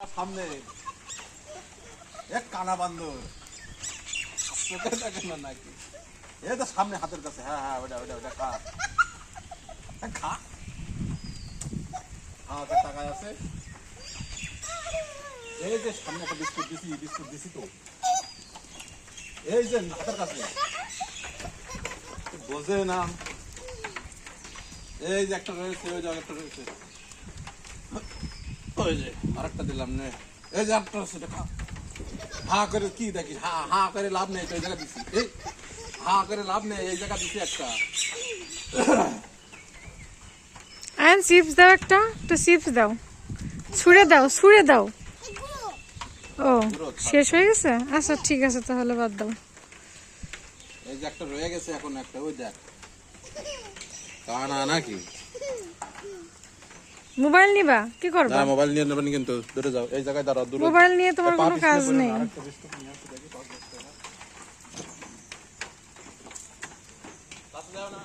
সামনে এক কানা বান্দর চোখে থাকে না নাকি? এই তো সামনে হাতের কাছে। হ্যাঁ হ্যাঁ, ওটা ওটা ওটা খা খা। হাতে টাকায় আছে। এই যে সামনে একটা বিস্কুট দিছি তো, এই যে হাতের কাছে বোঝে না। এই যে একটা রয়েছে, ওই যে একটা রয়েছে, ওই যে আরেকটা দিলাম নে। এই যে একটা রয়েছে, খা। হা করে কি দেখিস? হা হা করে লাভ নেই তো, এই জায়গা দিছি। এই হা করে লাভ নেই, এই জায়গা দিছি একটা। আয়ন চিপস দাও, একটা চিপস দাও, ছুঁড়ে দাও, ছুঁড়ে দাও। ও শেষ হয়ে গেছে? আচ্ছা ঠিক আছে, তাহলে বাদ দাও। এই যে একটা রয়ে গেছে, এখন একটা ওই দেখ কানা নাকি। মোবাইল নিবা? কি করবা? না, মোবাইল নিয়ে নেবেন কিন্তু দূরে যাও। এই জায়গায় দাঁড়াও, দূরে। মোবাইল নিয়ে তোমার কোনো কাজ নেই। আরেকটা বিস্কুট নিয়ে আসো, দেখি 5 10 টাকা। কাছে যাও না।